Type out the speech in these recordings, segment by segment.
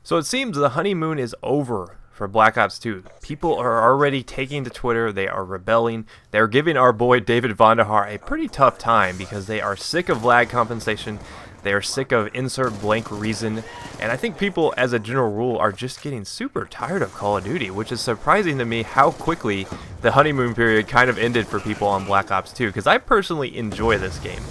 So it seems the honeymoon is over for Black Ops 2. People are already taking to Twitter, they are rebelling, they're giving our boy David Vonderhaar a pretty tough time because they are sick of lag compensation, they are sick of insert blank reason, and I think people as a general rule are just getting super tired of Call of Duty, which is surprising to me how quickly the honeymoon period kind of ended for people on Black Ops 2, because I personally enjoy this game.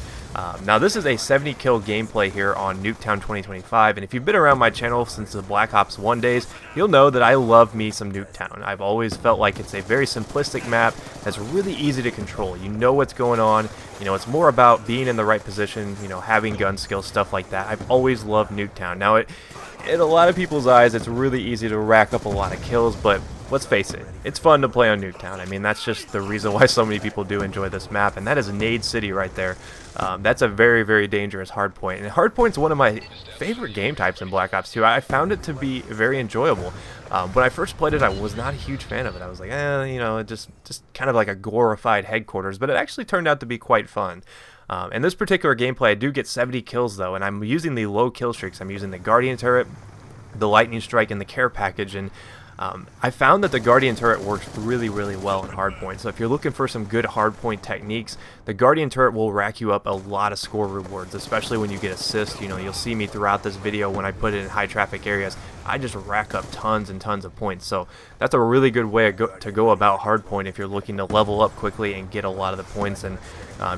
Now this is a 70 kill gameplay here on Nuketown 2025, and if you've been around my channel since the Black Ops 1 days, you'll know that I love me some Nuketown. I've always felt like it's a very simplistic map that's really easy to control. You know what's going on, you know, it's more about being in the right position, you know, having gun skills, stuff like that. I've always loved Nuketown. Now in a lot of people's eyes, it's really easy to rack up a lot of kills, but let's face it, it's fun to play on Nuketown. I mean, that's just the reason why so many people do enjoy this map, and that is Nade City right there. That's a very, very dangerous hardpoint, and hardpoint's one of my favorite game types in Black Ops 2. I found it to be very enjoyable. When I first played it, I was not a huge fan of it. I was like, you know, just kind of like a glorified headquarters, but it actually turned out to be quite fun. In this particular gameplay, I do get 70 kills though, and I'm using the low kill streaks. I'm using the Guardian turret, the Lightning Strike, and the care package, and I found that the Guardian turret works really, really well in Hardpoint. So if you're looking for some good Hardpoint techniques, the Guardian turret will rack you up a lot of score rewards, especially when you get assists. You know, you'll see me throughout this video when I put it in high traffic areas. I just rack up tons and tons of points. So that's a really good way to go about Hardpoint if you're looking to level up quickly and get a lot of the points. And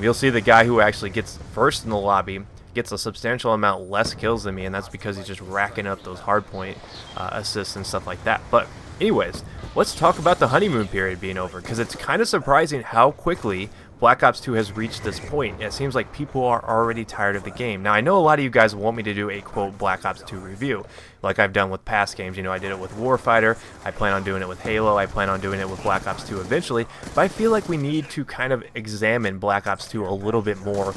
you'll see the guy who actually gets first in the lobby gets a substantial amount less kills than me, and that's because he's just racking up those hardpoint assists and stuff like that. But anyways, let's talk about the honeymoon period being over, because it's kind of surprising how quickly Black Ops 2 has reached this point. It seems like people are already tired of the game. Now, I know a lot of you guys want me to do a, quote, Black Ops 2 review, like I've done with past games. You know, I did it with Warfighter, I plan on doing it with Halo, I plan on doing it with Black Ops 2 eventually, but I feel like we need to kind of examine Black Ops 2 a little bit more,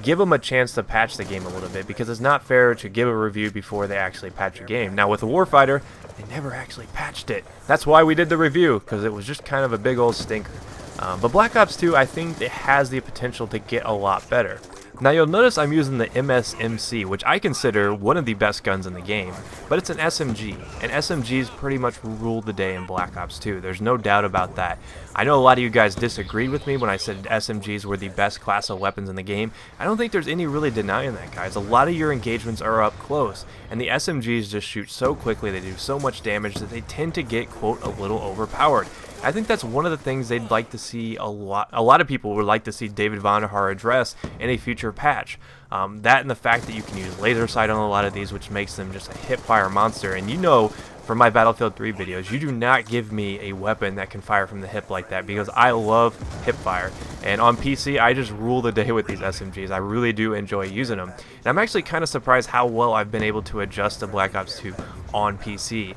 give them a chance to patch the game a little bit, because it's not fair to give a review before they actually patch a game. Now, with the Warfighter, they never actually patched it. That's why we did the review, because it was just kind of a big old stinker. But Black Ops 2, I think it has the potential to get a lot better. Now you'll notice I'm using the MSMC, which I consider one of the best guns in the game, but it's an SMG, and SMGs pretty much rule the day in Black Ops 2. There's no doubt about that. I know a lot of you guys disagreed with me when I said SMGs were the best class of weapons in the game. I don't think there's any really denying that, guys. A lot of your engagements are up close, and the SMGs just shoot so quickly, they do so much damage that they tend to get, quote, a little overpowered. I think that's one of the things they'd like to see a lot of people would like to see David Vonderhaar address in a future patch. That and the fact that you can use laser sight on a lot of these, which makes them just a hip-fire monster. And you know, from my Battlefield 3 videos, you do not give me a weapon that can fire from the hip like that, because I love hip fire. And on PC, I just rule the day with these SMGs. I really do enjoy using them. And I'm actually kind of surprised how well I've been able to adjust to Black Ops 2 on PC.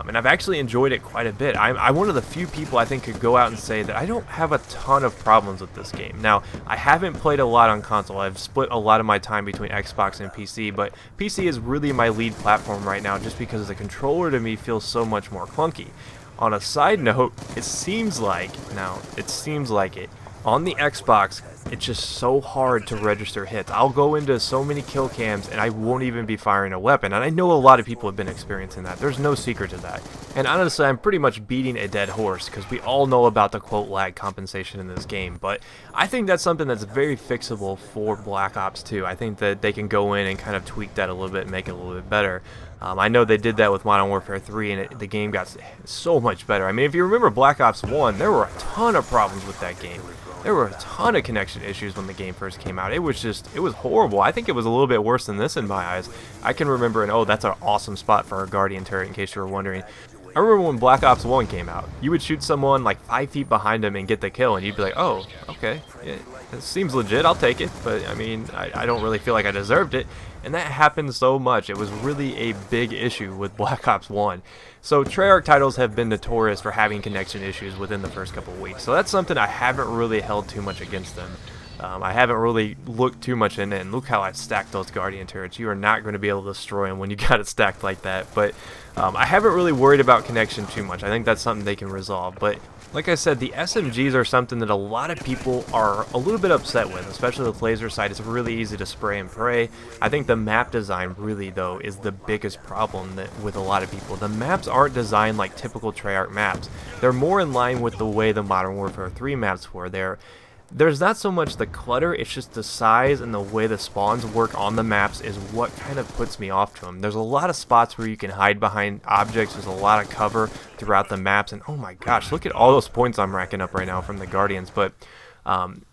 And I've actually enjoyed it quite a bit. I'm one of the few people I think could go out and say that I don't have a ton of problems with this game. Now, I haven't played a lot on console. I've split a lot of my time between Xbox and PC, but PC is really my lead platform right now just because the controller to me feels so much more clunky. On a side note, it seems like it, on the Xbox, it's just so hard to register hits. I'll go into so many kill cams and I won't even be firing a weapon, and I know a lot of people have been experiencing that. There's no secret to that. And honestly, I'm pretty much beating a dead horse, because we all know about the, quote, lag compensation in this game, but I think that's something that's very fixable for Black Ops 2. I think that they can go in and kind of tweak that a little bit and make it a little bit better. I know they did that with Modern Warfare 3, and the game got so much better. I mean, if you remember Black Ops 1, there were a ton of problems with that game. There were a ton of connection issues when the game first came out. It was horrible. I think it was a little bit worse than this in my eyes. I can remember, and oh, that's an awesome spot for a Guardian turret, in case you were wondering. I remember when Black Ops 1 came out, you would shoot someone like 5 feet behind them and get the kill, and you'd be like, oh, okay, yeah, it seems legit, I'll take it, but I mean, I don't really feel like I deserved it. And that happened so much. It was really a big issue with Black Ops 1. So Treyarch titles have been notorious for having connection issues within the first couple of weeks. So that's something I haven't really held too much against them. I haven't really looked too much in it, and look how I stacked those Guardian turrets. You are not going to be able to destroy them when you got it stacked like that. But I haven't really worried about connection too much. I think that's something they can resolve. But Like I said, the SMGs are something that a lot of people are a little bit upset with, especially the laser sight. It's really easy to spray and pray. I think the map design really, though, is the biggest problem with a lot of people. The maps aren't designed like typical Treyarch maps. They're more in line with the way the Modern Warfare 3 maps were. There's not so much the clutter, it's just the size and the way the spawns work on the maps is what kind of puts me off to them. There's a lot of spots where you can hide behind objects, there's a lot of cover throughout the maps, and oh my gosh, look at all those points I'm racking up right now from the Guardians. But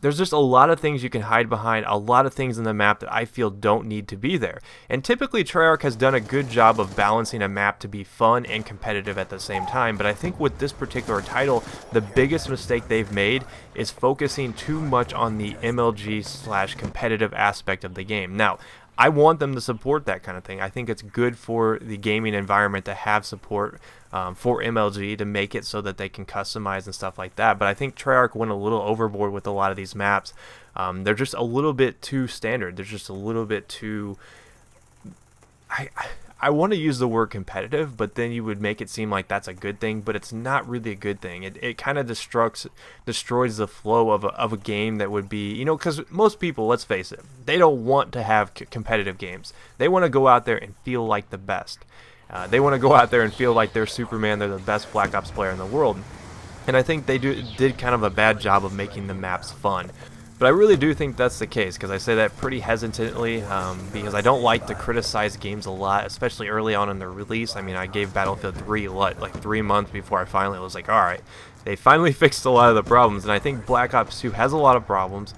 there's just a lot of things you can hide behind, a lot of things in the map that I feel don't need to be there. And typically Treyarch has done a good job of balancing a map to be fun and competitive at the same time, but I think with this particular title, the biggest mistake they've made is focusing too much on the MLG / competitive aspect of the game. Now, I want them to support that kind of thing. I think it's good for the gaming environment to have support for MLG to make it so that they can customize and stuff like that. But I think Treyarch went a little overboard with a lot of these maps. They're just a little bit too standard. They're just a little bit too... I want to use the word competitive, but then you would make it seem like that's a good thing, but it's not really a good thing. It kind of destroys the flow of a game that would be, you know, because most people, let's face it, they don't want to have competitive games. They want to go out there and feel like the best. They want to go out there and feel like they're Superman, they're the best Black Ops player in the world. And I think they did kind of a bad job of making the maps fun. But I really do think that's the case, because I say that pretty hesitantly, because I don't like to criticize games a lot, especially early on in their release. I mean, I gave Battlefield 3 like 3 months before I finally was like, alright, they finally fixed a lot of the problems, and I think Black Ops 2 has a lot of problems.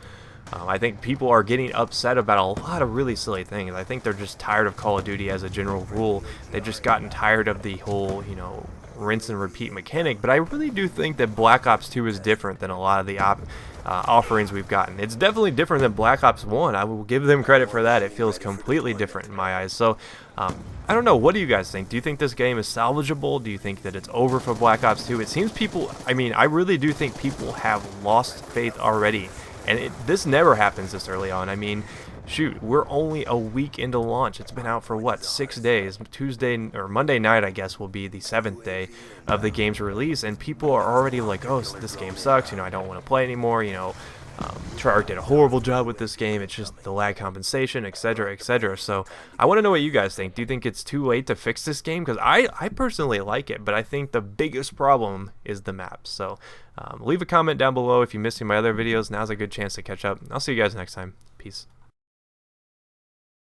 I think people are getting upset about a lot of really silly things. I think they're just tired of Call of Duty as a general rule. They've just gotten tired of the whole, you know, rinse and repeat mechanic, but I really do think that Black Ops 2 is different than a lot of the offerings we've gotten. It's definitely different than Black Ops 1. I will give them credit for that. It feels completely different in my eyes. So, I don't know. What do you guys think? Do you think this game is salvageable? Do you think that it's over for Black Ops 2? It seems people, I mean, I really do think people have lost faith already. And this never happens this early on. I mean, shoot, we're only a week into launch. It's been out for what, 6 days? Tuesday or Monday night, I guess, will be the 7th day of the game's release, and people are already like, oh, this game sucks, you know, I don't want to play anymore, you know, Treyarch did a horrible job with this game, it's just the lag compensation, etc., etc. So I want to know what you guys think. Do you think it's too late to fix this game? Because I personally like it, but I think the biggest problem is the maps. So leave a comment down below if you missed any of my other videos. Now's a good chance to catch up. I'll see you guys next time. Peace.